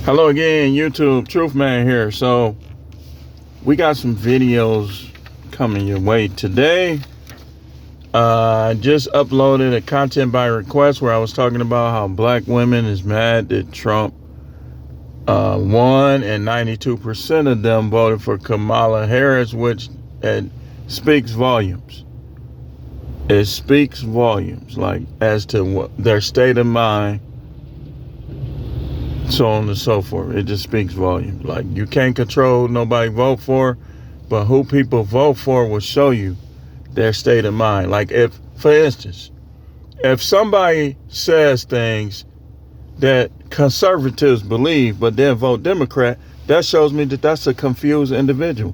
Hello again, YouTube. Truth Man here. So, we got some videos coming your way today. I just uploaded a content by request where I was talking about how black women is mad that Trump won and 92% of them voted for Kamala Harris, which speaks volumes. It speaks volumes, like as to what their state of mind, so on and so forth. It just speaks volumes. Like, you can't control nobody vote for, but who people vote for will show you their state of mind. Like, if, for instance, if somebody says things that conservatives believe but then vote Democrat, that shows me that that's a confused individual.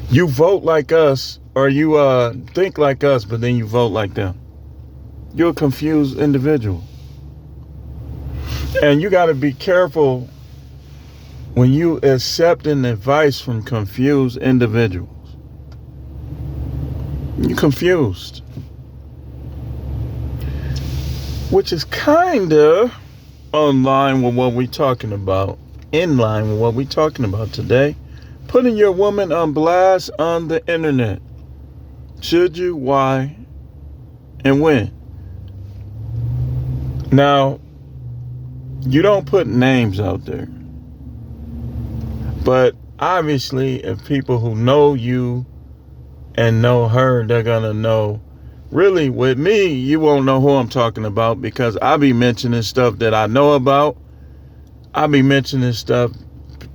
You vote like us, or you think like us, but then you vote like them. You're a confused individual. And you got to be careful when you accepting advice from confused individuals. You're confused. Which is kind of in line with what we're talking about today. Putting your woman on blast on the internet. Should you? Why? And when? Now, you don't put names out there. But obviously, if people who know you and know her, they're going to know. Really, with me, you won't know who I'm talking about, because I be mentioning stuff that I know about. I be mentioning stuff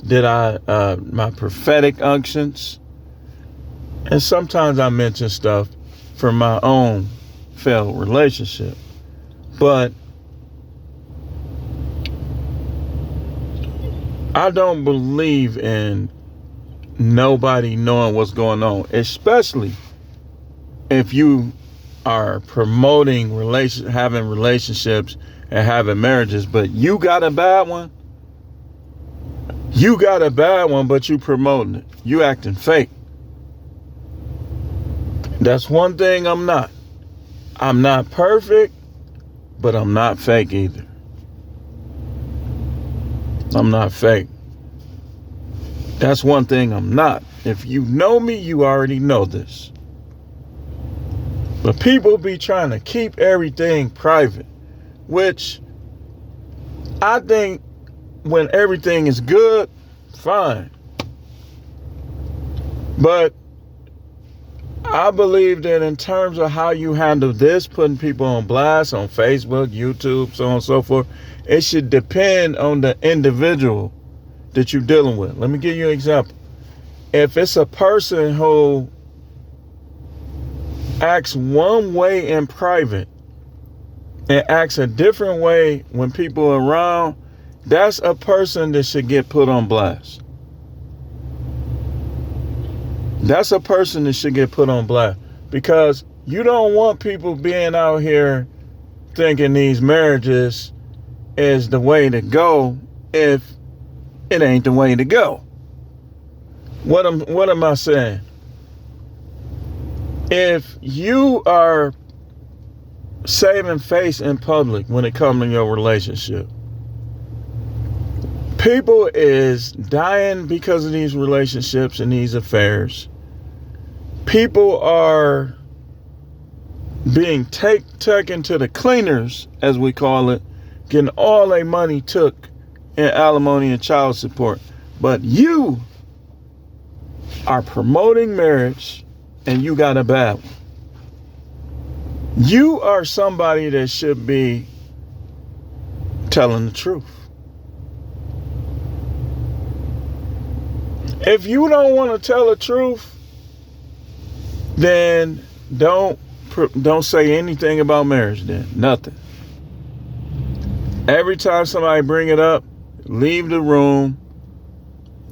that my prophetic unctions. And sometimes I mention stuff from my own failed relationship. But I don't believe in nobody knowing what's going on, especially if you are promoting having relationships and having marriages, but you got a bad one. You got a bad one, but you promoting it. You acting fake. That's one thing I'm not. I'm not perfect, but I'm not fake either. I'm not fake. That's one thing I'm not. If you know me, you already know this. But people be trying to keep everything private, which I think when everything is good, fine. But I believe that in terms of how you handle this, putting people on blast on Facebook, YouTube, so on and so forth, it should depend on the individual that you're dealing with. Let me give you an example. If it's a person who acts one way in private and acts a different way when people are around, that's a person that should get put on blast. That's a person that should get put on blast, because you don't want people being out here thinking these marriages is the way to go if it ain't the way to go. What am I saying? If you are saving face in public when it comes to your relationship, people is dying because of these relationships and these affairs. People are being taken to the cleaners, as we call it, getting all their money took in alimony and child support. But you are promoting marriage and you got a bad one. You are somebody that should be telling the truth. If you don't want to tell the truth, then don't say anything about marriage then. Nothing. Every time somebody bring it up, leave the room,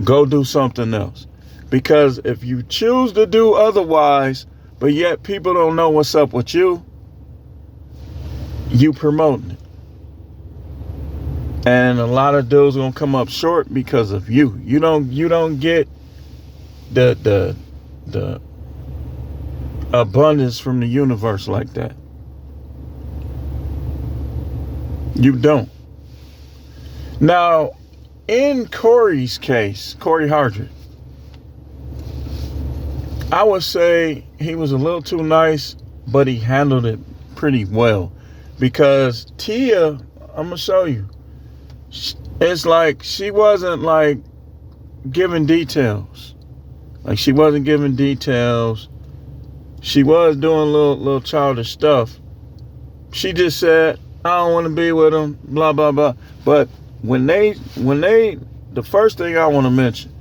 go do something else. Because if you choose to do otherwise, but yet people don't know what's up with you, you promoting it. And a lot of dudes gonna come up short because of you. You don't get the abundance from the universe like that. You don't. Now, in Corey's case, Corey Hardrick, I would say he was a little too nice, but he handled it pretty well. Because Tia, I'm going to show you, it's like she wasn't like giving details. Like she wasn't giving details. She was doing little childish stuff. She just said, I don't want to be with him, blah, blah, blah. But when they, the first thing I want to mention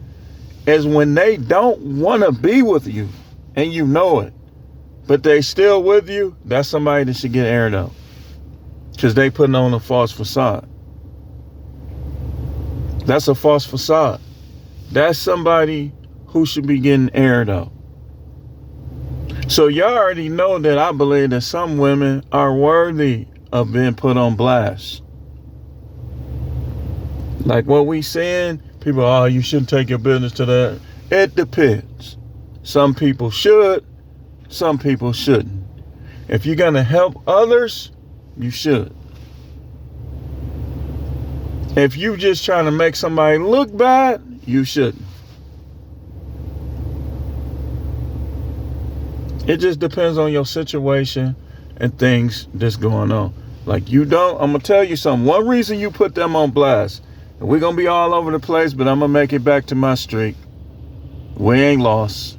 is when they don't want to be with you and you know it, but they still with you, that's somebody that should get aired out. Because they putting on a false facade. That's a false facade. That's somebody who should be getting aired out. So y'all already know that I believe that some women are worthy of being put on blast. Like what we saying, people, oh, you shouldn't take your business to that. It depends. Some people should, some people shouldn't. If you're going to help others, you should. If you just trying to make somebody look bad, you shouldn't. It just depends on your situation and things that's going on. Like you don't, I'm going to tell you something. One reason you put them on blast, and we're going to be all over the place, but I'm going to make it back to my street. We ain't lost.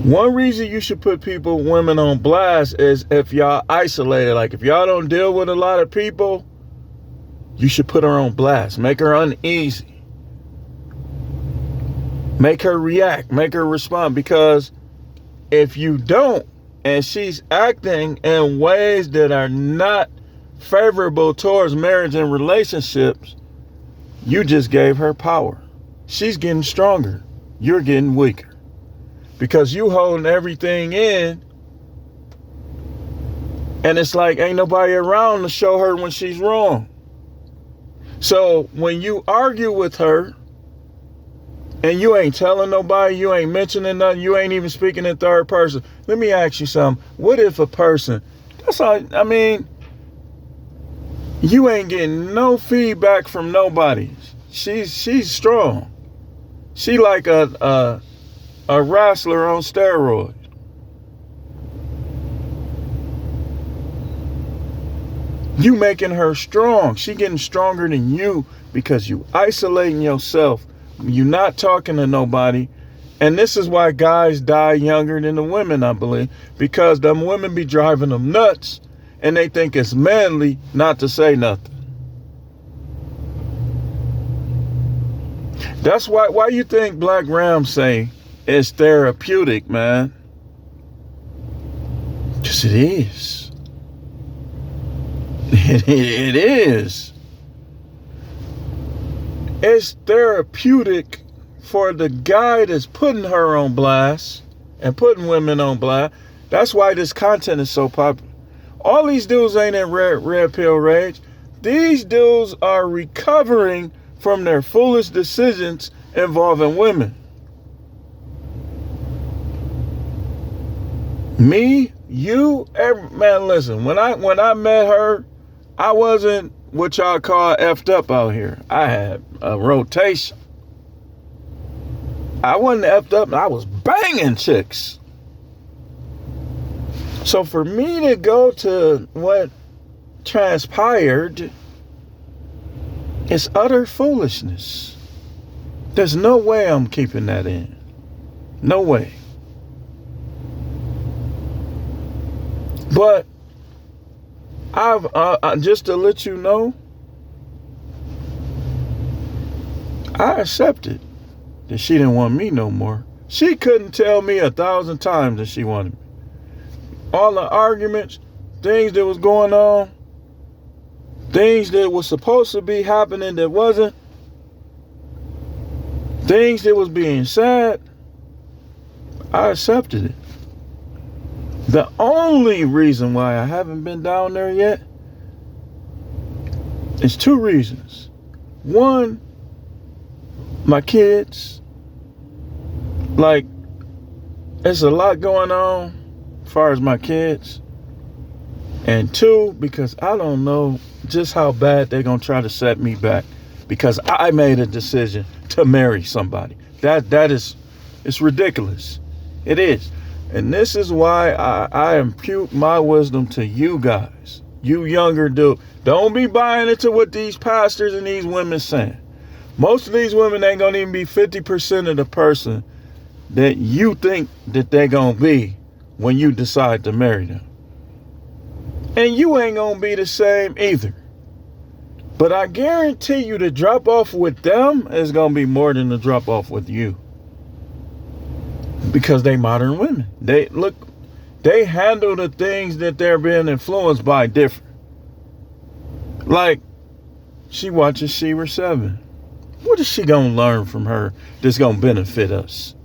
One reason you should put women on blast is if y'all isolated. Like if y'all don't deal with a lot of people, you should put her on blast. Make her uneasy. Make her react. Make her respond. Because if you don't, and she's acting in ways that are not favorable towards marriage and relationships, you just gave her power. She's getting stronger. You're getting weaker. Because you holding everything in, and it's like ain't nobody around to show her when she's wrong. So when you argue with her, and you ain't telling nobody, you ain't mentioning nothing, you ain't even speaking in third person. Let me ask you something. What if a person, that's all, I mean, you ain't getting no feedback from nobody. She's strong. She like a wrestler on steroids. You making her strong. She getting stronger than you because you isolating yourself. You not talking to nobody. And this is why guys die younger than the women, I believe. Because them women be driving them nuts and they think it's manly not to say nothing. That's why you think Black Ramsey is therapeutic, man. Because it is. It is. It's therapeutic for the guy that's putting her on blast and putting women on blast. That's why this content is so popular. All these dudes ain't in red pill rage. These dudes are recovering from their foolish decisions involving women. Me, you, man, listen, when I met her, I wasn't what y'all call effed up out here. I had a rotation. I wasn't effed up, I was banging chicks. So for me to go to what transpired, it's utter foolishness. There's no way I'm keeping that in. No way. But I've just to let you know, I accepted that she didn't want me no more. She couldn't tell me 1,000 times that she wanted me. All the arguments, things that was going on, things that was supposed to be happening that wasn't, things that was being said, I accepted it. The only reason why I haven't been down there yet is 2 reasons. One, my kids. Like, there's a lot going on as far as my kids. And 2, because I don't know just how bad they're going to try to set me back. because I made a decision to marry somebody. It's ridiculous. It is. And this is why I impute my wisdom to you guys. You younger dude. Don't be buying into what these pastors and these women saying. Most of these women ain't gonna even be 50% of the person that you think that they're gonna be when you decide to marry them. And you ain't gonna be the same either. But I guarantee you the drop off with them is gonna be more than the drop off with you. Because they modern women. They handle the things that they're being influenced by different. Like, she watches Shira 7. What is she gonna learn from her that's gonna benefit us?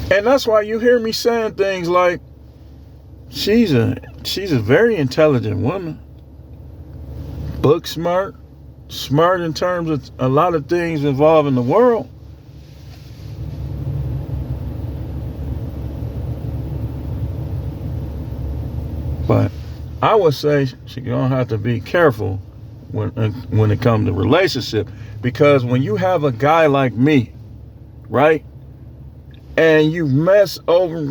And that's why you hear me saying things like, she's a very intelligent woman. Book smart in terms of a lot of things involving the world. But I would say she's gonna have to be careful when it comes to relationship, because when you have a guy like me, right, and you mess over,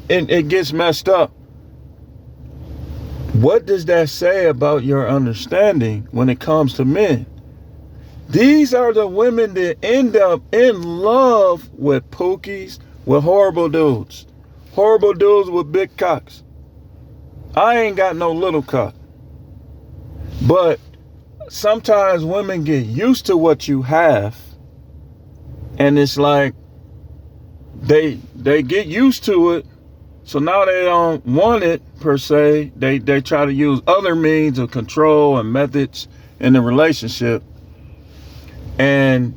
it gets messed up. What does that say about your understanding when it comes to men? These are the women that end up in love with pookies, with horrible dudes with big cocks. I ain't got no little cock. But sometimes women get used to what you have, and it's like they get used to it, so now they don't want it per se. They try to use other means of control and methods in the relationship, and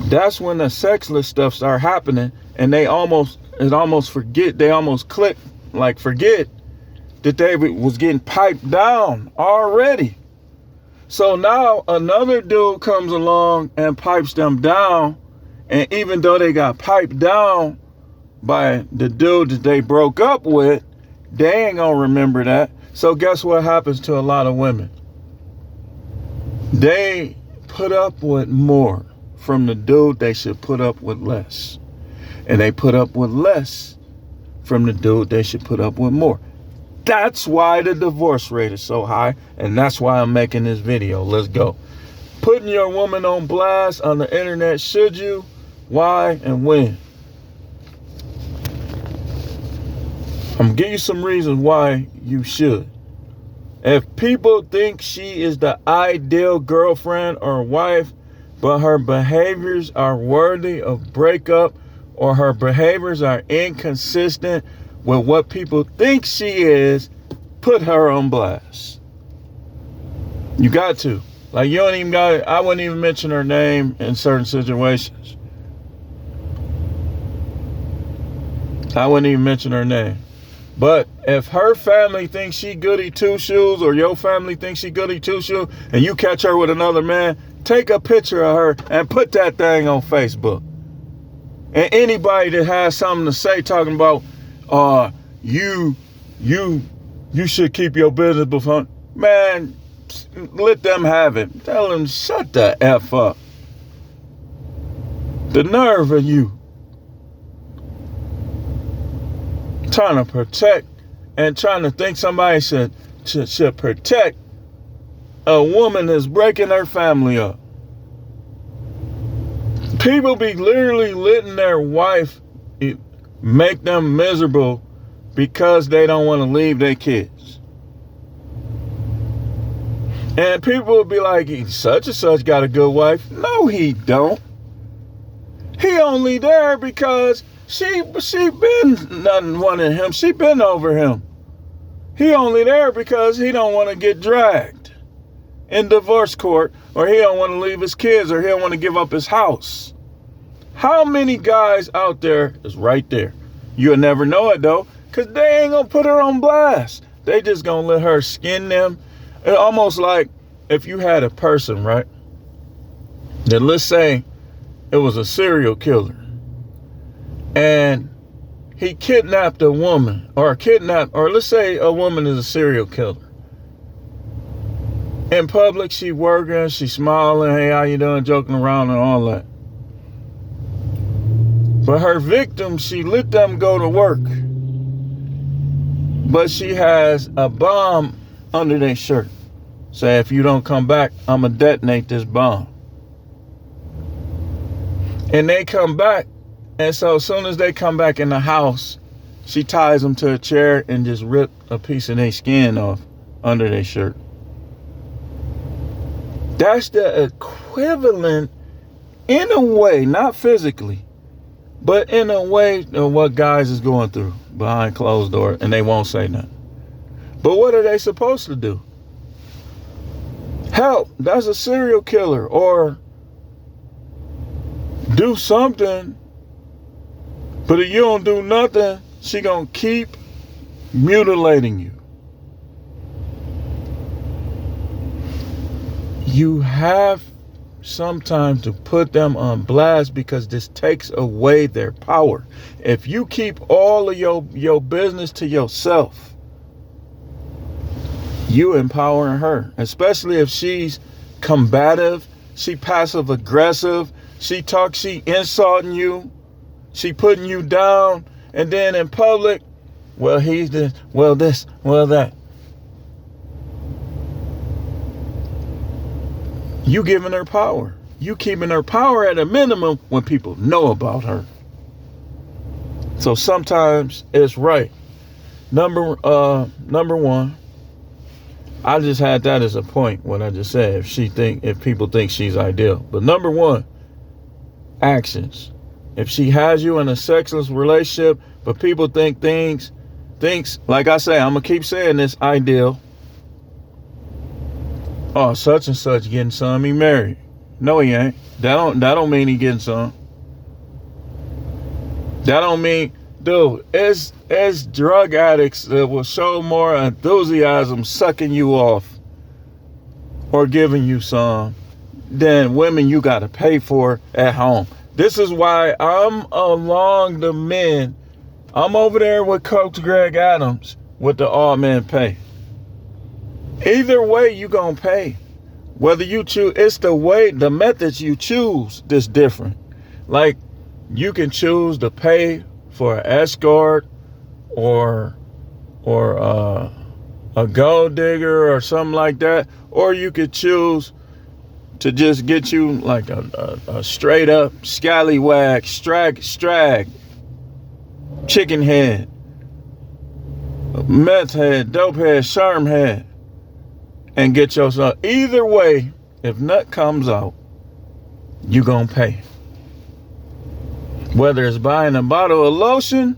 that's when the sexless stuff start happening, and they almost forget that they was getting piped down already. So now another dude comes along and pipes them down, and even though they got piped down by the dude that they broke up with, they ain't gonna remember that. So guess what happens to a lot of women? They put up with more from the dude they should put up with less. And they put up with less from the dude they should put up with more. That's why the divorce rate is so high, and that's why I'm making this video. Let's go. Putting your woman on blast on the internet, should you? Why and when? I'm gonna give you some reasons why you should. If people think she is the ideal girlfriend or wife, but her behaviors are worthy of breakup, or her behaviors are inconsistent with what people think she is, put her on blast. You got to. Like, you don't even got, I wouldn't even mention her name in certain situations. I wouldn't even mention her name. But if her family thinks she goody two shoes, or your family thinks she goody two shoes, and you catch her with another man, take a picture of her and put that thing on Facebook. And anybody that has something to say talking about, you should keep your business before, man, let them have it. Tell them, shut the F up. The nerve of you trying to protect and trying to think somebody should protect a woman that's breaking her family up. People be literally letting their wife make them miserable because they don't want to leave their kids. And people will be like, such and such got a good wife. No, he don't. He only there because she been nothing wanting him. She been over him. He only there because he don't want to get dragged in divorce court, or he don't want to leave his kids, or he don't want to give up his house. How many guys out there is right there? You'll never know it though, because they ain't gonna put her on blast. They just gonna let her skin them. It's almost like if you had a person, right, that, let's say it was a serial killer, and he kidnapped a woman, or let's say a woman is a serial killer. In public, she working, she smiling, hey, how you doing, joking around and all that. But her victim, she let them go to work. But she has a bomb under their shirt. Say, if you don't come back, I'm going to detonate this bomb. And they come back. And so as soon as they come back in the house, she ties them to a chair and just rip a piece of their skin off under their shirt. That's the equivalent, in a way, not physically, but in a way of what guys is going through behind closed doors, and they won't say nothing. But what are they supposed to do? Help, that's a serial killer, or do something. But if you don't do nothing, she gonna keep mutilating you. You have sometimes to put them on blast, because this takes away their power. If you keep all of your business to yourself, you empowering her, especially if she's combative, she passive aggressive, she insulting you, she putting you down, and then in public, well, he's this, well, this, well, that. You giving her power. You keeping her power at a minimum when people know about her. So sometimes it's right. Number one, I just had that as a point, what I just said, if people think she's ideal. But number one, actions. If she has you in a sexless relationship, but people think things, like I say, I'm gonna keep saying this, ideal. Oh, such and such getting some, he married. No, he ain't. That don't mean he getting some. That don't mean, dude, it's drug addicts that will show more enthusiasm sucking you off or giving you some than women you got to pay for at home. This is why I'm along the men. I'm over there with Coach Greg Adams with the all men pay. Either way, you gonna pay. Whether you choose, it's the methods you choose that's different. Like, you can choose to pay for an escort or a gold digger or something like that, or you could choose to just get you like a straight up scallywag, strag, chicken head, meth head, dope head, sherm head, and get yourself. Either way, if nut comes out, you gonna pay. Whether it's buying a bottle of lotion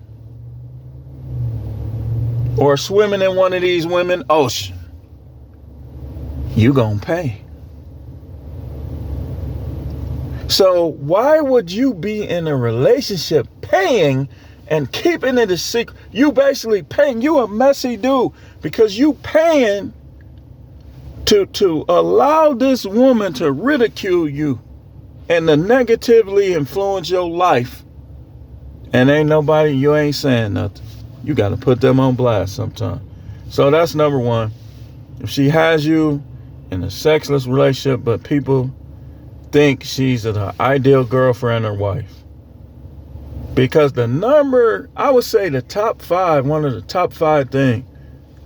or swimming in one of these women ocean, you gonna pay. So why would you be in a relationship paying and keeping it a secret? You basically paying. You a messy dude, because you paying to allow this woman to ridicule you and to negatively influence your life. And you ain't saying nothing. You got to put them on blast sometime. So that's number one. If she has you in a sexless relationship, but people think she's an ideal girlfriend or wife. Because I would say the top five, one of the top five things,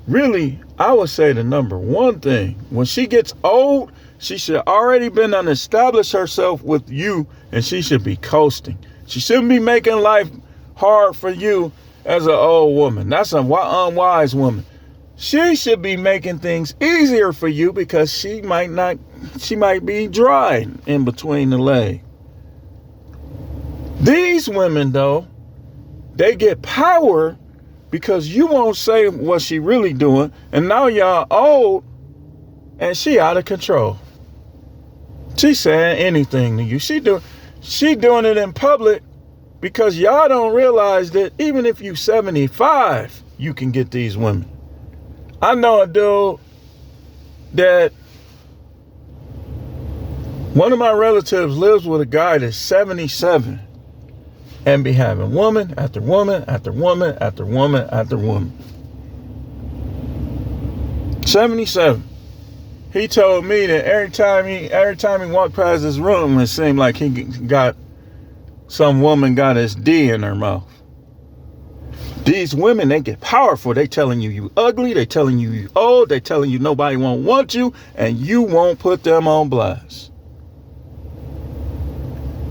really, I would say the number one thing, when she gets old, she should already been establish herself with you, and she should be coasting. She shouldn't be making life hard for you as an old woman. That's an unwise woman. She should be making things easier for you, because she might be dry in between the legs. These women, though, they get power because you won't say what she really doing, and now y'all old, and she out of control. She saying anything to you. She doing it in public, because y'all don't realize that even if you 75, you can get these women. I know a dude that one of my relatives lives with a guy that's 77. and be having woman after woman after woman after woman after woman. 77. He told me that every time he walked past his room, it seemed like he got some woman got his D in her mouth. These women, they get powerful. They telling you ugly. They telling you old. They telling you nobody won't want you, and you won't put them on blast.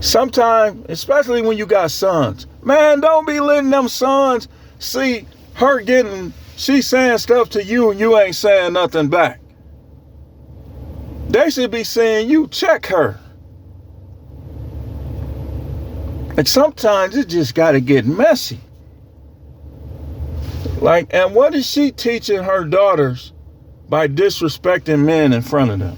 Sometimes, especially when you got sons, man, don't be letting them sons see her she's saying stuff to you and you ain't saying nothing back. They should be saying, you check her. Like sometimes it just got to get messy. Like, and what is she teaching her daughters by disrespecting men in front of them?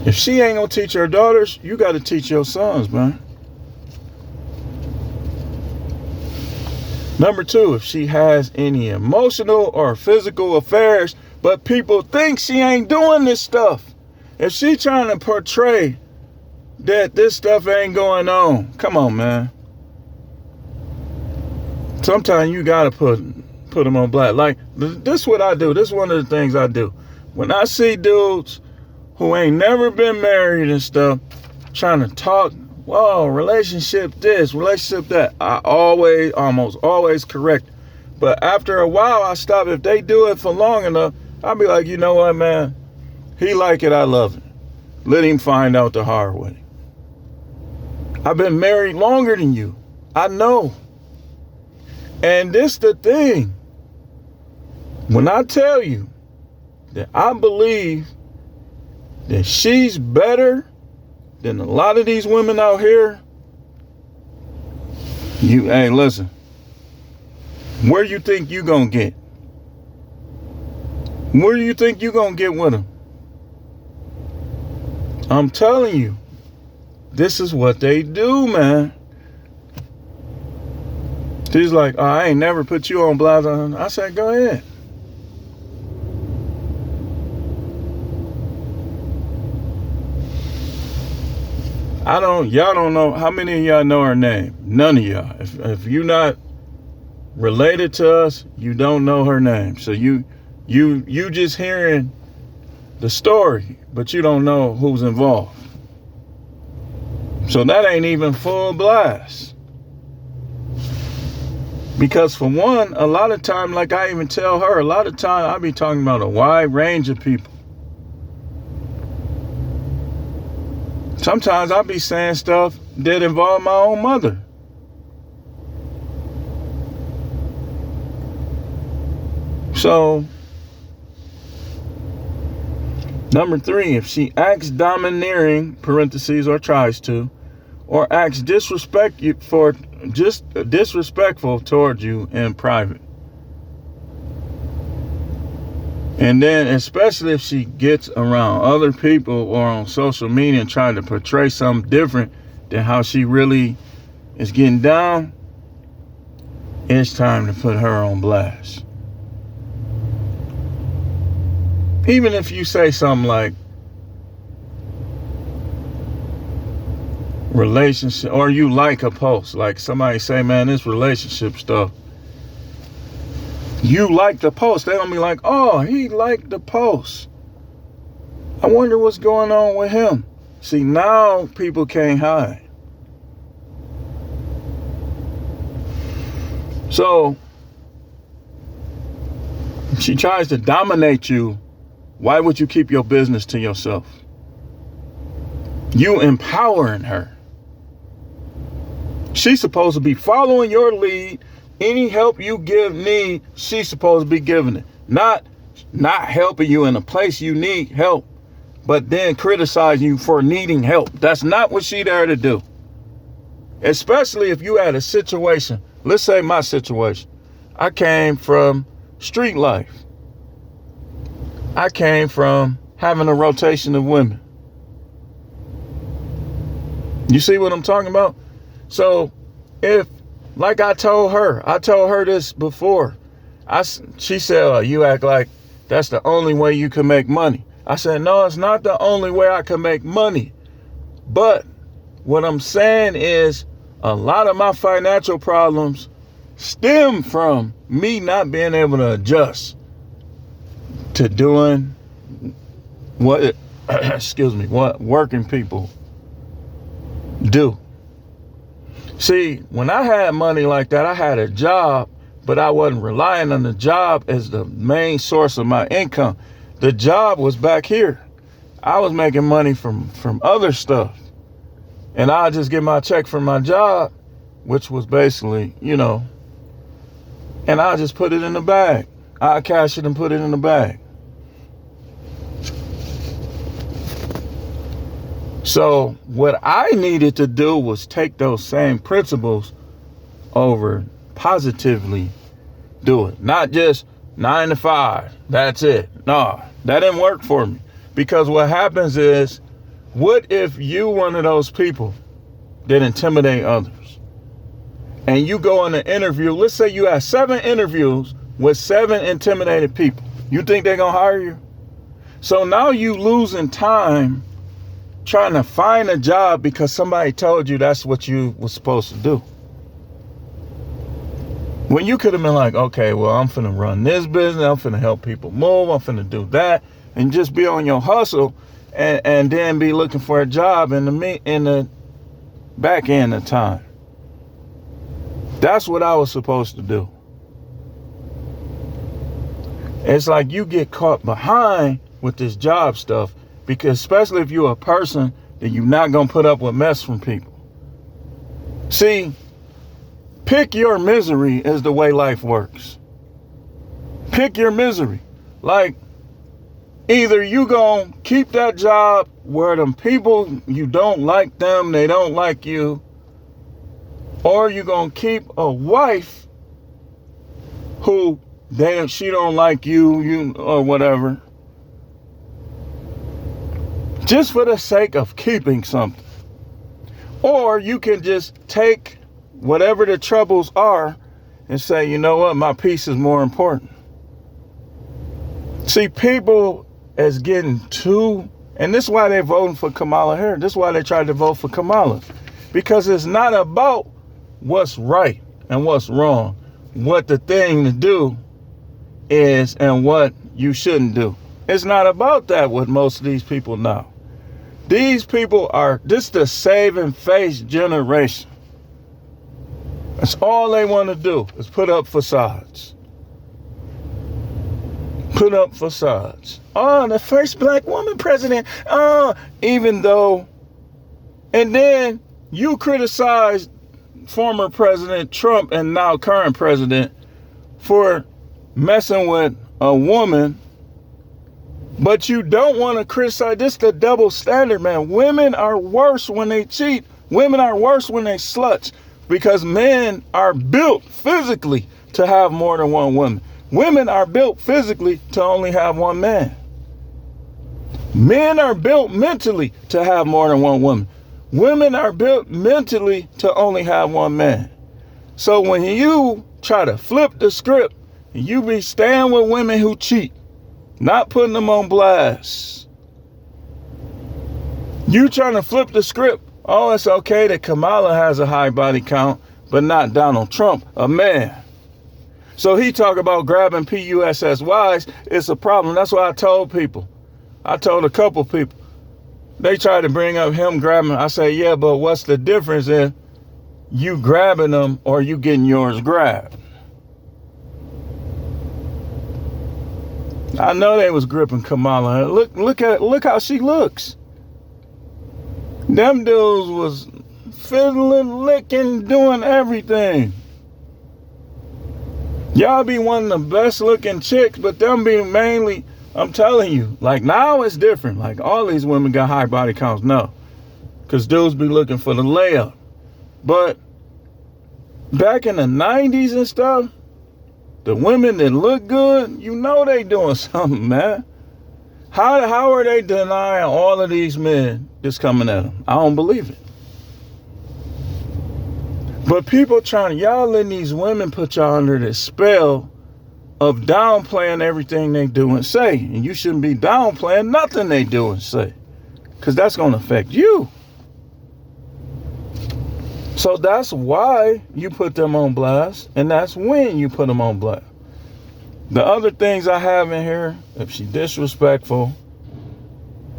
If she ain't gonna teach her daughters, you got to teach your sons, man. Number 2, if she has any emotional or physical affairs, but people think she ain't doing this stuff. If she trying to portray that this stuff ain't going on, come on, man. Sometimes you gotta put them on blast. Like, this is what I do. This is one of the things I do. When I see dudes who ain't never been married and stuff trying to talk, whoa, relationship this, relationship that, I almost always correct. But after a while, I stop. If they do it for long enough, I'll be like, you know what, man? He like it, I love it. Let him find out the hard way. I've been married longer than you. I know. And this the thing. When I tell you that I believe that she's better than a lot of these women out here, hey, listen. Where you think you gonna get? Where do you think you gonna get with them? I'm telling you, this is what they do, man. She's like, oh, I ain't never put you on blast. I said, go ahead. Y'all don't know, how many of y'all know her name? None of y'all. If you're not related to us, you don't know her name. So you just hearing the story, but you don't know who's involved. So that ain't even full blast. Because for one, a lot of time, like I even tell her, a lot of time I be talking about a wide range of people. Sometimes I be saying stuff that involve my own mother. So, number 3, if she acts domineering, parentheses, or tries to, or acts disrespectful towards you in private. And then especially if she gets around other people or on social media and trying to portray something different than how she really is getting down, it's time to put her on blast. Even if you say something like relationship, or you like a post, like somebody say, man, this relationship stuff, you like the post, they don't be like, oh, he liked the post, I wonder what's going on with him. See, now people can't hide. So she tries to dominate you. Why would you keep your business to yourself? You empowering her. She's supposed to be following your lead. Any help you need, she's supposed to be giving it. Not helping you in a place you need help, but then criticizing you for needing help. That's not what she's there to do. Especially if you had a situation. Let's say my situation. I came from street life. I came from having a rotation of women. You see what I'm talking about? So if, like I told her this before. She said, oh, you act like that's the only way you can make money. I said, no, it's not the only way I can make money. But what I'm saying is a lot of my financial problems stem from me not being able to adjust to doing what what working people do. See, when I had money like that, I had a job, but I wasn't relying on the job as the main source of my income. The job was back here. I was making money from other stuff. And I'll just get my check from my job, which was basically, and I'll just put it in the bag. I'll cash it and put it in the bag. So what I needed to do was take those same principles over, positively do it. Not just 9 to 5. That's it. No, that didn't work for me. Because what happens is, what if you one of those people that intimidate others? And you go on an interview, let's say you have 7 interviews with 7 intimidated people. You think they're going to hire you? So now you losing time trying to find a job because somebody told you that's what you were supposed to do. When you could have been like, okay, well, I'm finna run this business, I'm finna help people move, I'm finna do that, and just be on your hustle and then be looking for a job in the back end of time. That's what I was supposed to do. It's like you get caught behind with this job stuff, because especially if you're a person that you're not going to put up with mess from people. See, pick your misery is the way life works. Pick your misery. Like, either you going to keep that job where them people, you don't like them, they don't like you, or you going to keep a wife who she don't like you or whatever, just for the sake of keeping something. Or you can just take whatever the troubles are and say, you know what, my peace is more important. See, people is getting too, and this is why they're voting for Kamala Harris. This is why they tried to vote for Kamala. Because it's not about what's right and what's wrong. What the thing to do is and what you shouldn't do. It's not about that with most of these people now. These people this the saving face generation. That's all they want to do is put up facades. Put up facades. Oh, the first black woman president. Even though, and then you criticize former President Trump and now current president for messing with a woman, but you don't want to criticize. This is the double standard, man. Women are worse when they cheat. Women are worse when they sluts, because men are built physically to have more than one woman. Women are built physically to only have one man. Men are built mentally to have more than one woman. Women are built mentally to only have one man. So when you try to flip the script, you be staying with women who cheat, not putting them on blast. You trying to flip the script. Oh, it's okay that Kamala has a high body count, but not Donald Trump, a man. So he talk about grabbing PUSSYs. It's a problem. That's why I told people. I told a couple people. They tried to bring up him grabbing. I say, yeah, but what's the difference in you grabbing them or you getting yours grabbed? I know they was gripping Kamala. Look how she looks. Them dudes was fiddling, licking, doing everything. Y'all be one of the best looking chicks, but them be mainly, I'm telling you, like now it's different. Like all these women got high body counts. No, because dudes be looking for the layup. But back in the 90s and stuff, the women that look good, you know they doing something, man. How are they denying all of these men that's coming at them? I don't believe it. But people y'all letting these women put y'all under this spell of downplaying everything they do and say. And you shouldn't be downplaying nothing they do and say, because that's going to affect you. So that's why you put them on blast, and that's when you put them on blast. The other things I have in here, if she disrespectful,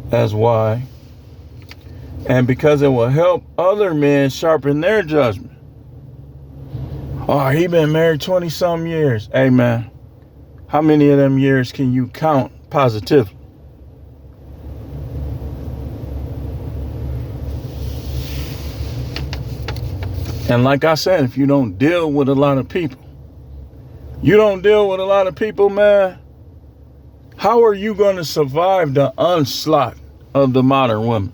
that's why. And because it will help other men sharpen their judgment. Oh, he been married 20-something years. Hey, man, how many of them years can you count positively? And like I said, if you don't deal with a lot of people, man, how are you going to survive the onslaught of the modern woman?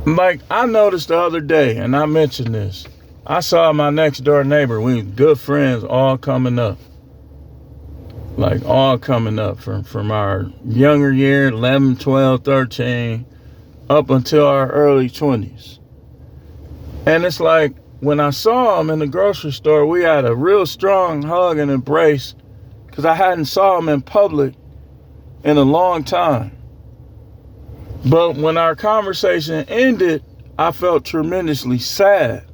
Like I noticed the other day, and I mentioned this, I saw my next door neighbor. We were good friends, all coming up. Like all coming up from our younger year, 11, 12, 13, up until our early 20s. And it's like, when I saw him in the grocery store, we had a real strong hug and embrace because I hadn't saw him in public in a long time. But when our conversation ended, I felt tremendously sad.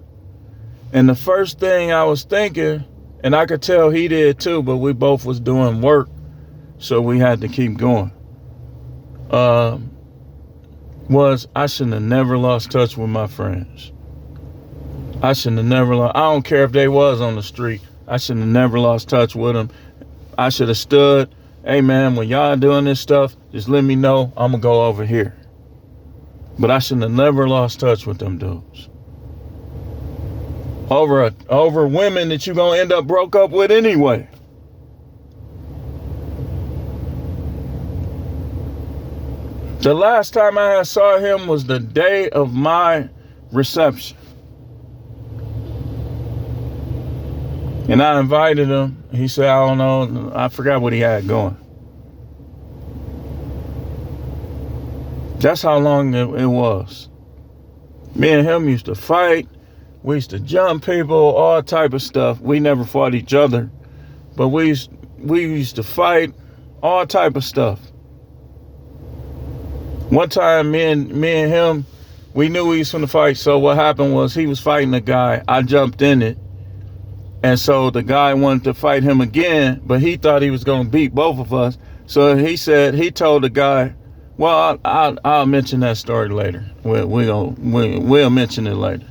And the first thing I was thinking, and I could tell he did too, but we both was doing work, so we had to keep going, was I shouldn't have never lost touch with my friends. I shouldn't have never lost. I don't care if they was on the street. I shouldn't have never lost touch with them. I should have stood. Hey, man, when y'all doing this stuff, just let me know. I'm going to go over here. But I shouldn't have never lost touch with them dudes. Over women that you're going to end up broke up with anyway. The last time I saw him was the day of my reception. And I invited him. He said, I don't know. I forgot what he had going. That's how long it was. Me and him used to fight. We used to jump people, all type of stuff. We never fought each other. But we used to fight, all type of stuff. One time, me and him, we knew we was going to fight. So what happened was he was fighting a guy. I jumped in it. And so the guy wanted to fight him again, but he thought he was going to beat both of us. So he told the guy, well, I'll mention that story later. We'll mention it later.